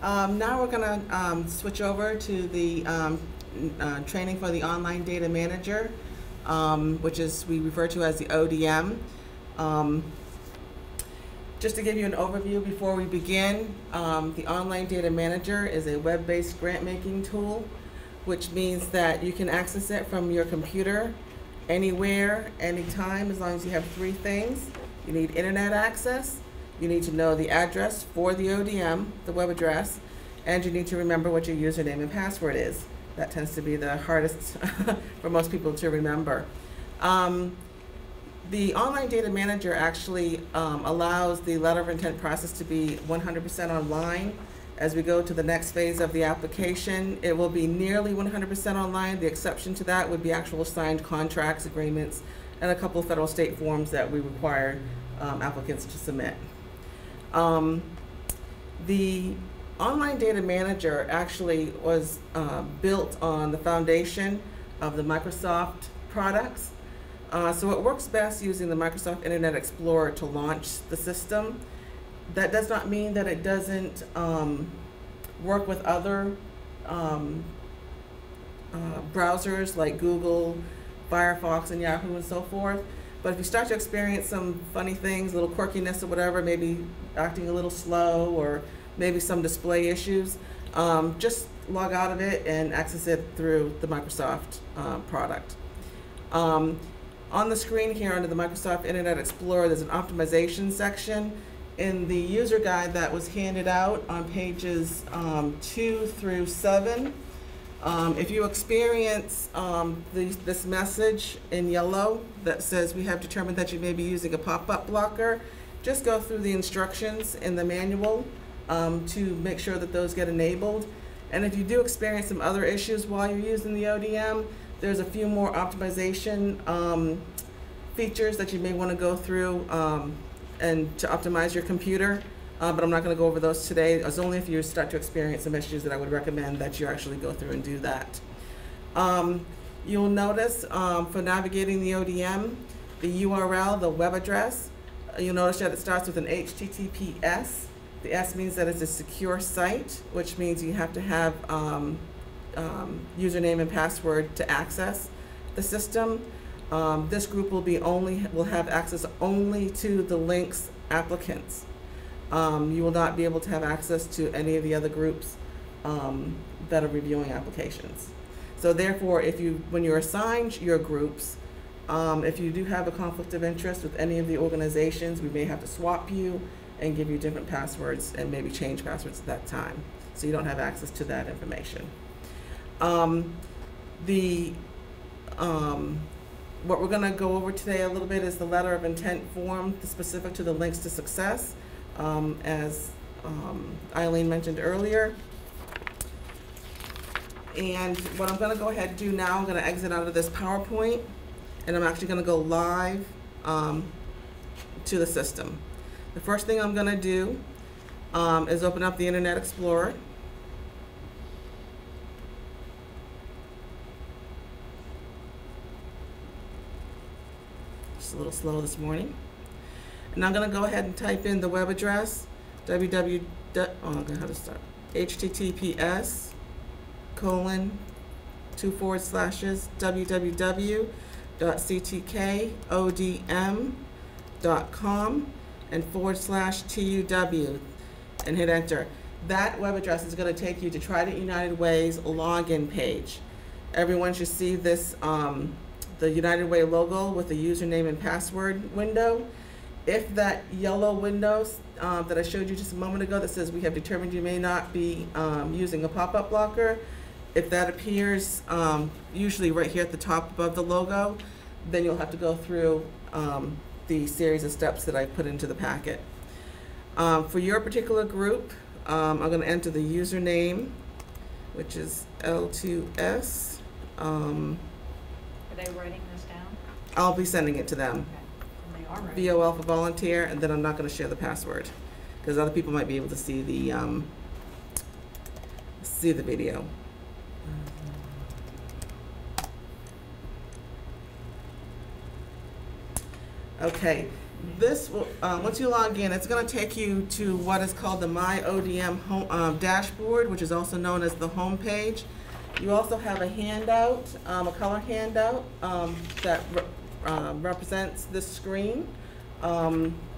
Now we're going to switch over to the training for the online data manager, which is we refer to as the ODM. Just to give you an overview before we begin, the online data manager is a web-based grant-making tool, which means that you can access it from your computer anywhere, anytime, as long as you have three things. You need internet access, you need to know the address for the ODM, the web address, and you need to remember what your username and password is. That tends to be the hardest for most people to remember. The online data manager actually allows the letter of intent process to be 100% online. As we go to the next phase of the application, it will be nearly 100% online. The exception to that would be actual signed contracts, agreements, and a couple of federal state forms that we require applicants to submit. The online data manager actually was built on the foundation of the Microsoft products. So it works best using the Microsoft Internet Explorer to launch the system. That does not mean that it doesn't work with other browsers like Google, Firefox, and Yahoo, and so forth. But if you start to experience some funny things, a little quirkiness or whatever, maybe acting a little slow or maybe some display issues, just log out of it and access it through the Microsoft product. On the screen here under the Microsoft Internet Explorer, there's an optimization section. In the user guide that was handed out on pages 2 through 7, if you experience this message in yellow that says we have determined that you may be using a pop-up blocker, just go through the instructions in the manual to make sure that those get enabled. And if you do experience some other issues while you're using the ODM, there's a few more optimization features that you may want to go through and to optimize your computer, but I'm not going to go over those today. It's only if you start to experience some issues that I would recommend that you actually go through and do that. You'll notice for navigating the ODM, the URL, the web address, you'll notice that it starts with an HTTPS. The S means that it's a secure site, which means you have to have username and password to access the system. This group will have access only to the links applicants. You will not be able to have access to any of the other groups that are reviewing applications. So therefore, when you're assigned your groups, if you do have a conflict of interest with any of the organizations, we may have to swap you and give you different passwords and maybe change passwords at that time, so you don't have access to that information. What we're going to go over today a little bit is the letter of intent form specific to the links to success, as Eileen mentioned earlier. And what I'm going to go ahead and do now, I'm going to exit out of this PowerPoint, and I'm actually going to go live to the system. The first thing I'm going to do is open up the Internet Explorer. A little slow this morning. And I'm going to go ahead and type in the web address https://www.ctkodm.com and /TUW and hit enter. That web address is going to take you to Trident United Way's login page. Everyone should see this the United Way logo with the username and password window. If that yellow window that I showed you just a moment ago that says we have determined you may not be using a pop-up blocker, if that appears usually right here at the top above the logo, then you'll have to go through the series of steps that I put into the packet. For your particular group, I'm going to enter the username, which is L2S. Are they writing this down? I'll be sending it to them. Okay. And they are writing. VOL for volunteer, and then I'm not going to share the password because other people might be able to see the video. Okay, This will, once you log in, it's going to take you to what is called the My ODM home, dashboard, which is also known as the home page. You also have a handout, a color handout that represents this screen.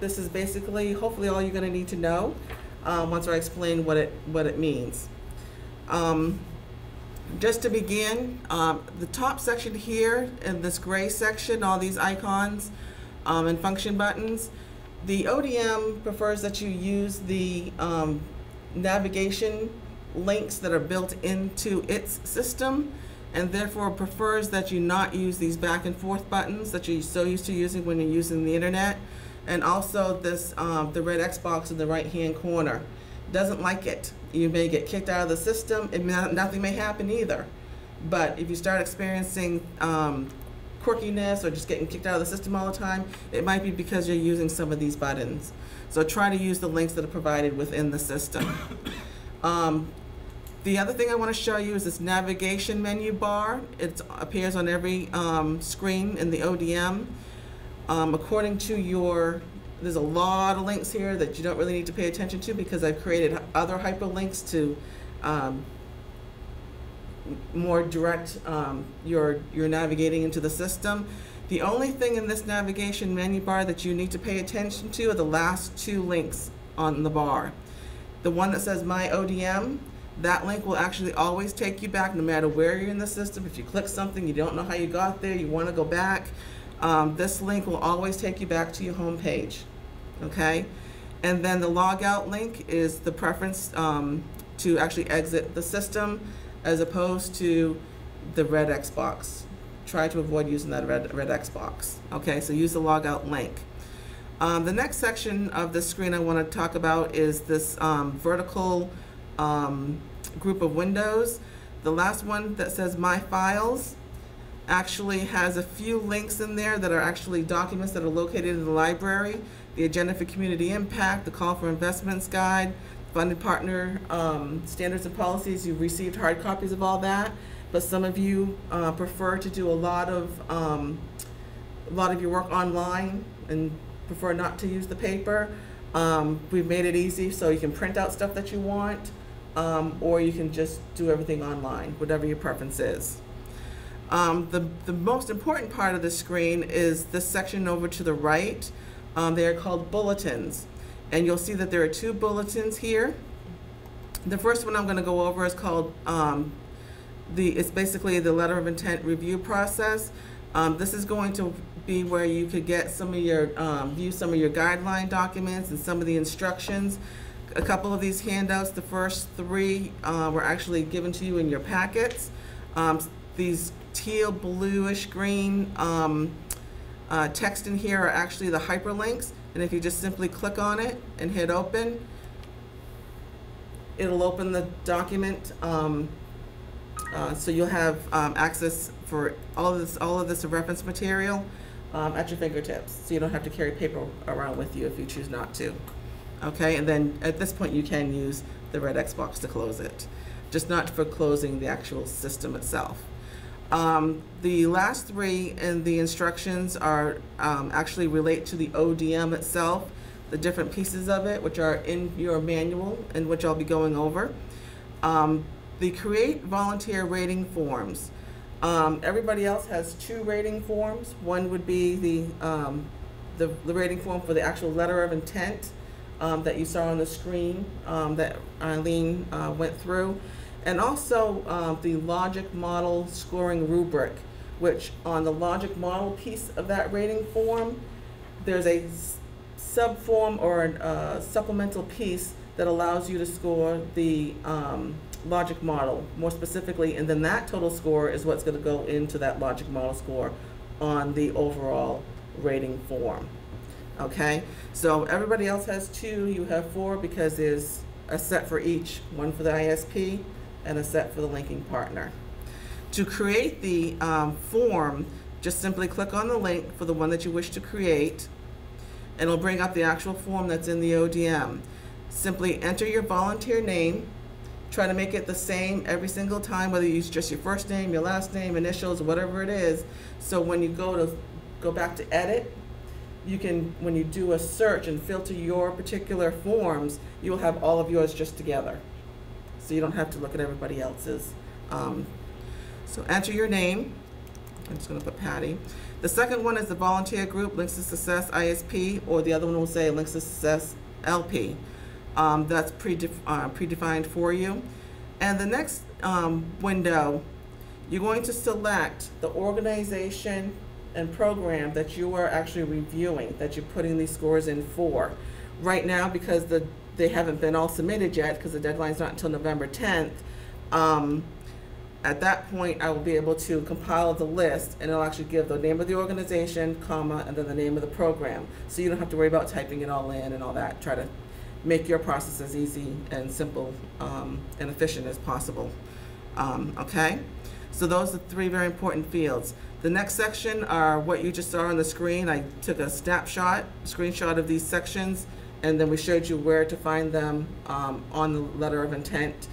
This is basically, hopefully, all you're going to need to know once I explain what it means. Just to begin, the top section here in this gray section, all these icons and function buttons, the ODM prefers that you use the navigation links that are built into its system, and therefore prefers that you not use these back and forth buttons that you're so used to using when you're using the internet. And also this, the red X box in the right hand corner. Doesn't like it. You may get kicked out of the system. Nothing may happen either. But if you start experiencing quirkiness or just getting kicked out of the system all the time, it might be because you're using some of these buttons. So try to use the links that are provided within the system. The other thing I want to show you is this navigation menu bar. It appears on every screen in the ODM. According to there's a lot of links here that you don't really need to pay attention to because I've created other hyperlinks to more direct your navigating into the system. The only thing in this navigation menu bar that you need to pay attention to are the last two links on the bar. The one that says My ODM, that link will actually always take you back no matter where you're in the system. If you click something, you don't know how you got there, you want to go back, this link will always take you back to your home page. Okay? And then the logout link is the preference to actually exit the system as opposed to the red X box. Try to avoid using that red X box. Okay, so use the logout link. The next section of the screen I want to talk about is this vertical group of windows. The last one that says My Files actually has a few links in there that are actually documents that are located in the library. The Agenda for Community Impact, the Call for Investments Guide, Funded Partner Standards and Policies. You've received hard copies of all that, but some of you prefer to do a lot of your work online and prefer not to use the paper. We've made it easy so you can print out stuff that you want, or you can just do everything online, whatever your preference is. The most important part of the screen is this section over to the right. They are called bulletins, and you'll see that there are two bulletins here. The first one I'm going to go over is called it's basically the letter of intent review process. This is going to be where you could get some of your view some of your guideline documents and some of the instructions. A couple of these handouts, the first three were actually given to you in your packets. These teal, bluish, green text in here are actually the hyperlinks, and if you just simply click on it and hit open, it'll open the document. So you'll have access for all of this reference material at your fingertips, so you don't have to carry paper around with you if you choose not to. Okay, and then at this point you can use the red X box to close it, just not for closing the actual system itself. The last three in the instructions are actually relate to the ODM itself, the different pieces of it, which are in your manual and which I'll be going over. The create volunteer rating forms. Everybody else has two rating forms. One would be the rating form for the actual letter of intent that you saw on the screen that Eileen went through. And also the logic model scoring rubric, which on the logic model piece of that rating form, there's a sub-form or a supplemental piece that allows you to score the logic model more specifically, and then that total score is what's going to go into that logic model score on the overall rating form. Okay, so everybody else has two, you have four because there's a set for each, one for the ISP and a set for the linking partner. To create the form, just simply click on the link for the one that you wish to create, and it'll bring up the actual form that's in the ODM. Simply enter your volunteer name. Try to make it the same every single time, whether you use just your first name, your last name, initials, whatever it is. So when you go back to edit, you can, when you do a search and filter your particular forms, you will have all of yours just together. So you don't have to look at everybody else's. So enter your name. I'm just going to put Patty. The second one is the volunteer group, Links to Success ISP, or the other one will say Links to Success LP. That's predefined for you. And the next window, you're going to select the organization and program that you are actually reviewing, that you're putting these scores in for. Right now, because they haven't been all submitted yet, because the deadline's not until November 10th, at that point, I will be able to compile the list, and it'll actually give the name of the organization, comma, and then the name of the program. So you don't have to worry about typing it all in and all that. Try to make your process as easy and simple and efficient as possible. Okay? So those are 3 very important fields. The next section are what you just saw on the screen. I took a screenshot of these sections, and then we showed you where to find them on the letter of intent,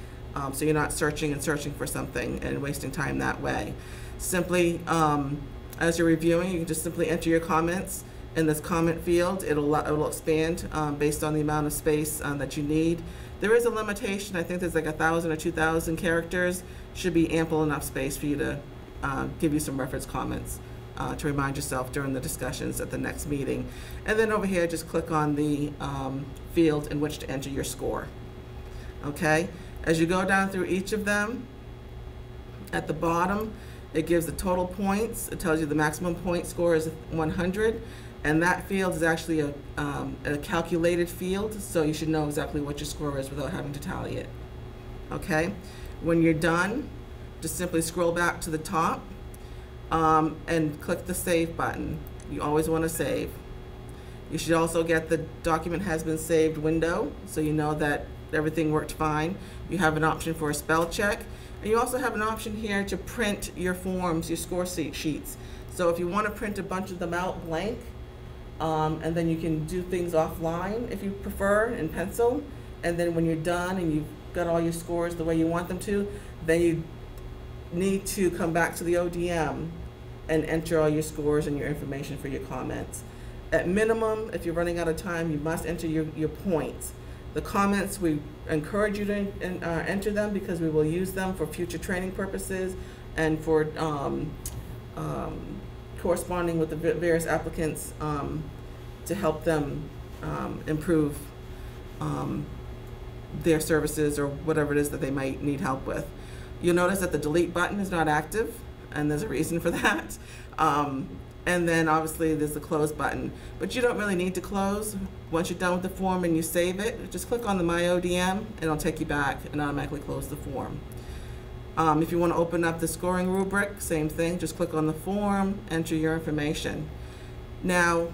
so you're not searching and searching for something and wasting time that way. Simply, as you're reviewing, you can just simply enter your comments in this comment field. It'll expand based on the amount of space that you need. There is a limitation. I think there's like 1,000 or 2,000 characters. Should be ample enough space for you to give you some reference comments to remind yourself during the discussions at the next meeting. And then over here, just click on the field in which to enter your score. Okay? As you go down through each of them, at the bottom, it gives the total points. It tells you the maximum point score is 100. And that field is actually a calculated field, so you should know exactly what your score is without having to tally it. Okay? When you're done, just simply scroll back to the top and click the Save button. You always want to save. You should also get the document has been saved window, so you know that everything worked fine. You have an option for a spell check, and you also have an option here to print your forms, your score sheets. So if you want to print a bunch of them out blank, and then you can do things offline if you prefer in pencil, and then when you're done and you've got all your scores the way you want them to, then you need to come back to the ODM and enter all your scores and your information for your comments. At minimum, if you're running out of time, you must enter your points. The comments, we encourage you to enter them because we will use them for future training purposes and for corresponding with the various applicants to help them improve their services or whatever it is that they might need help with. You'll notice that the delete button is not active, and there's a reason for that. And then obviously there's the close button, but you don't really need to close. Once you're done with the form and you save it, just click on the My ODM and it'll take you back and automatically close the form. If you want to open up the scoring rubric, same thing, just click on the form, enter your information. Now,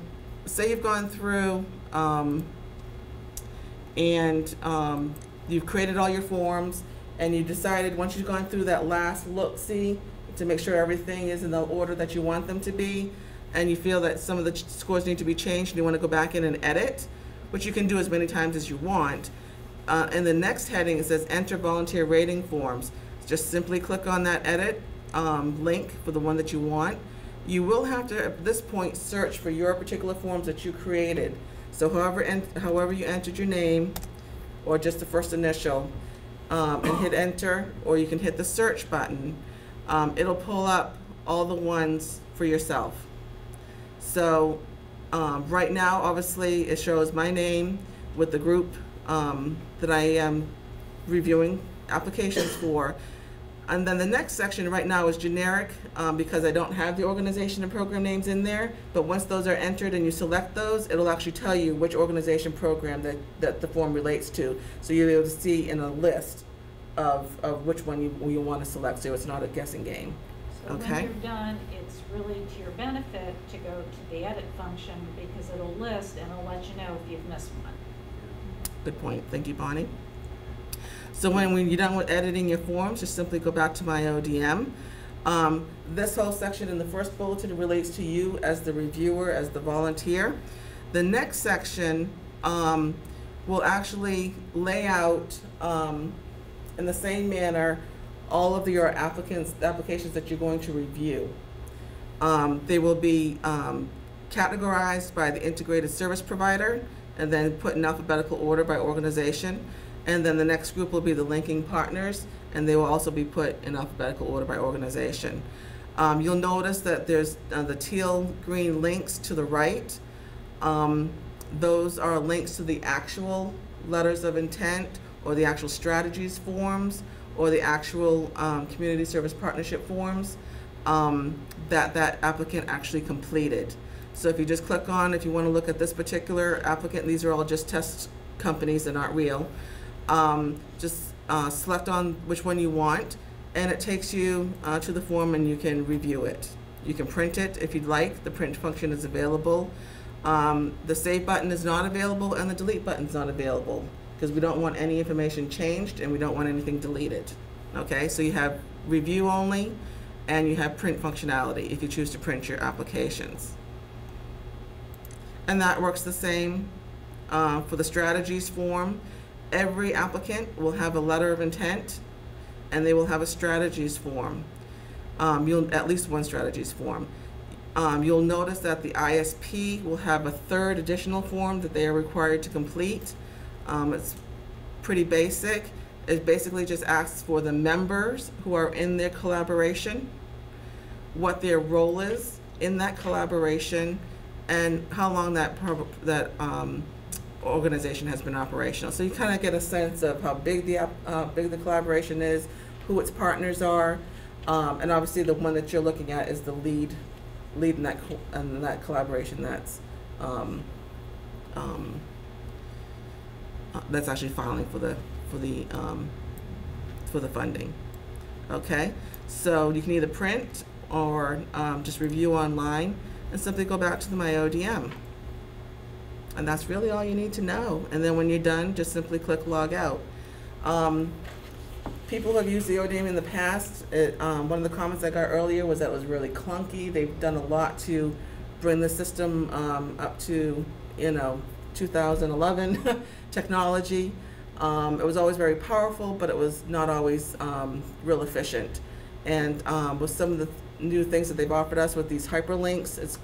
say you've gone through and you've created all your forms and you decided once you've gone through that last look-see to make sure everything is in the order that you want them to be, and you feel that some of the scores need to be changed and you want to go back in and edit, which you can do as many times as you want. In the next heading, it says Enter Volunteer Rating Forms. Just simply click on that edit link for the one that you want. You will have to, at this point, search for your particular forms that you created. So however you entered your name, or just the first initial, and hit enter, or you can hit the search button. It'll pull up all the ones for yourself. So right now, obviously, it shows my name with the group that I am reviewing applications for. And then the next section right now is generic because I don't have the organization and program names in there. But once those are entered and you select those, it'll actually tell you which organization program that the form relates to. So you'll be able to see in a list of which one you want to select, so it's not a guessing game. So okay? When you're done, it's really to your benefit to go to the edit function because it'll list and it'll let you know if you've missed one. Good point. Thank you, Bonnie. So when you're done with editing your forms, just simply go back to My ODM. This whole section in the first bulletin relates to you as the reviewer, as the volunteer. The next section will actually lay out in the same manner all of your applications that you're going to review. They will be categorized by the integrated service provider, and then put in alphabetical order by organization. And then the next group will be the linking partners, and they will also be put in alphabetical order by organization. You'll notice that there's the teal green links to the right. Those are links to the actual letters of intent, or the actual strategies forms, or the actual community service partnership forms that applicant actually completed. So if you just click on, if you want to look at this particular applicant, these are all just test companies, they're not real. Just select on which one you want, and it takes you to the form, and you can review it. You can print it if you'd like. The print function is available. The save button is not available, and the delete button is not available, because we don't want any information changed and we don't want anything deleted. Okay, so you have review only, and you have print functionality if you choose to print your applications. And that works the same for the strategies form. Every applicant will have a letter of intent, and they will have a strategies form. At least one strategies form. You'll notice that the ISP will have a third additional form that they are required to complete. It's pretty basic. It basically just asks for the members who are in their collaboration, what their role is in that collaboration, and how long that organization has been operational. So you kind of get a sense of how big the collaboration is, who its partners are, and obviously the one that you're looking at is the lead in that collaboration that's actually filing for the funding. Okay, so you can either print or just review online and simply go back to the MyODM. And that's really all you need to know. And then when you're done, just simply click log out. People who have used the ODM in the past, one of the comments I got earlier was that it was really clunky. They've done a lot to bring the system up to 2011 technology. It was always very powerful, but it was not always real efficient. And with some of the new things that they've offered us with these hyperlinks, it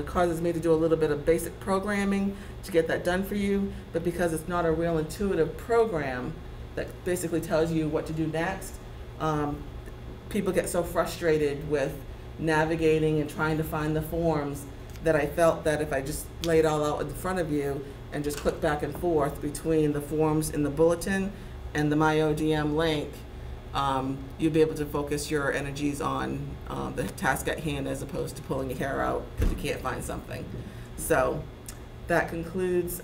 causes me to do a little bit of basic programming to get that done for you. But because it's not a real intuitive program that basically tells you what to do next, people get so frustrated with navigating and trying to find the forms that I felt that if I just lay it all out in front of you and just click back and forth between the forms in the bulletin and the MyODM link, you'll be able to focus your energies on the task at hand as opposed to pulling your hair out because you can't find something. So that concludes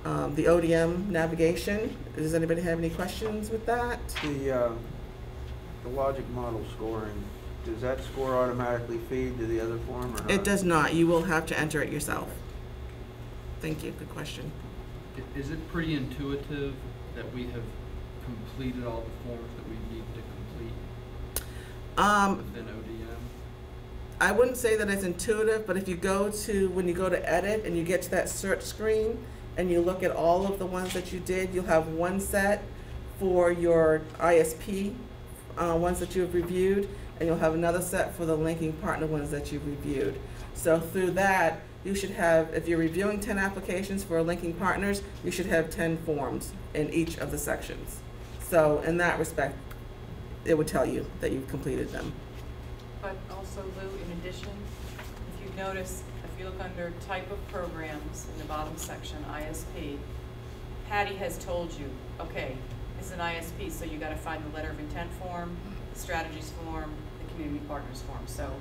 the ODM navigation. Does anybody have any questions with that? The logic model scoring, does that score automatically feed to the other form or not? It does not. You will have to enter it yourself. Thank you. Good question. Is it pretty intuitive that we have completed all the forms that we need to complete within ODM? I wouldn't say that it's intuitive, but if you go to, when you go to edit and you get to that search screen and you look at all of the ones that you did, you'll have one set for your ISP ones that you've reviewed, and you'll have another set for the linking partner ones that you've reviewed. So through that, you should have, if you're reviewing 10 applications for linking partners, you should have 10 forms in each of the sections. So in that respect, it would tell you that you've completed them. But also, Lou, in addition, if you notice, if you look under type of programs in the bottom section, ISP, Patty has told you, okay, it's an ISP, so you got to find the letter of intent form, the strategies form, the community partners form. So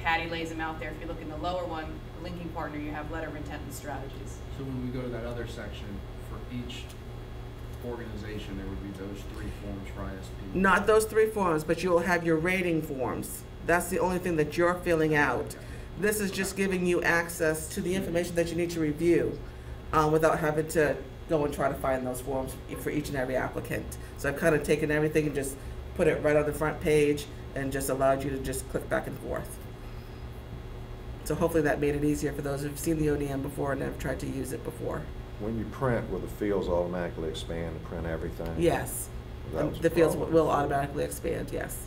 Patty lays them out there. If you look in the lower one, the linking partner, you have letter of intent and strategies. So when we go to that other section, for each organization, there would be those 3 forms for ISP? Not those 3 forms, but you'll have your rating forms. That's the only thing that you're filling out. This is just giving you access to the information that you need to review without having to go and try to find those forms for each and every applicant. So I've kind of taken everything and just put it right on the front page and just allowed you to just click back and forth. So hopefully that made it easier for those who've seen the ODM before and have tried to use it before. When you print, will the fields automatically expand to print everything? Yes. The fields will automatically expand, yes.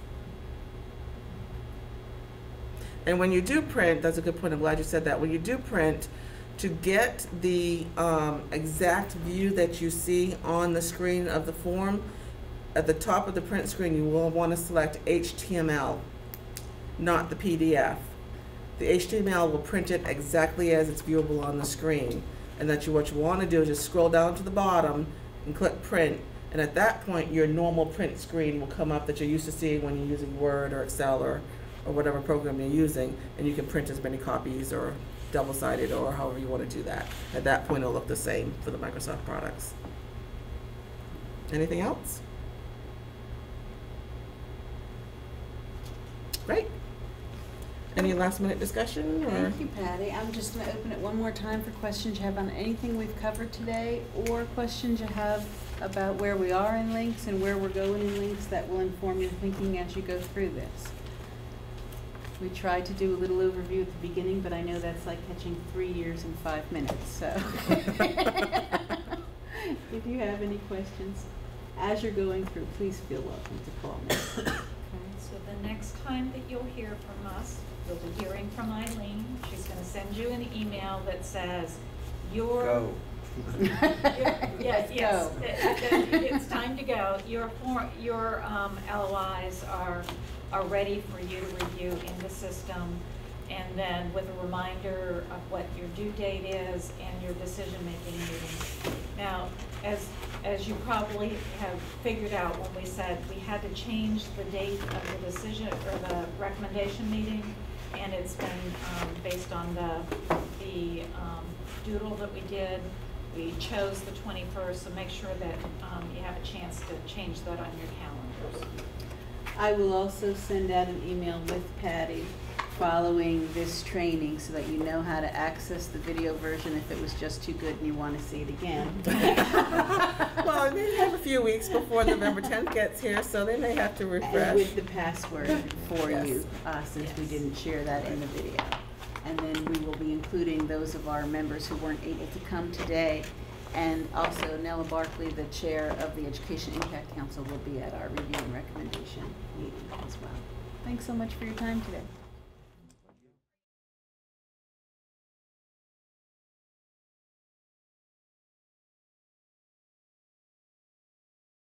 And when you do print, that's a good point, I'm glad you said that. When you do print, to get the exact view that you see on the screen of the form, at the top of the print screen, you will want to select HTML, not the PDF. The HTML will print it exactly as it's viewable on the screen. And what you want to do is just scroll down to the bottom and click print. And at that point, your normal print screen will come up that you're used to seeing when you're using Word or Excel or whatever program you're using. And you can print as many copies or double-sided or however you want to do that. At that point, it'll look the same for the Microsoft products. Anything else? Great. Any last minute discussion? Or? Thank you, Patty. I'm just going to open it one more time for questions you have on anything we've covered today, or questions you have about where we are in links and where we're going in links that will inform your thinking as you go through this. We tried to do a little overview at the beginning, but I know that's like catching 3 years in 5 minutes. So if you have any questions as you're going through, please feel welcome to call me. So the next time that you'll hear from us, you'll be hearing from Eileen. She's going to send you an email that says your Go. yes, Go. it's time to go. Your LOIs are ready for you to review in the system, and then with a reminder of what your due date is and your decision-making meeting. Now, as you probably have figured out, when we said we had to change the date of the decision or the recommendation meeting, and it's been based on the doodle that we did. We chose the 21st, so make sure that you have a chance to change that on your calendars. I will also send out an email with Patty following this training so that you know how to access the video version if it was just too good and you want to see it again. Well, they have a few weeks before November 10th gets here, so they may have to refresh. And with the password for Yes. you, since we didn't share that in the video. And then we will be including those of our members who weren't able to come today. And also Nella Barkley, the chair of the Education Impact Council, will be at our review and recommendation meeting as well. Thanks so much for your time today.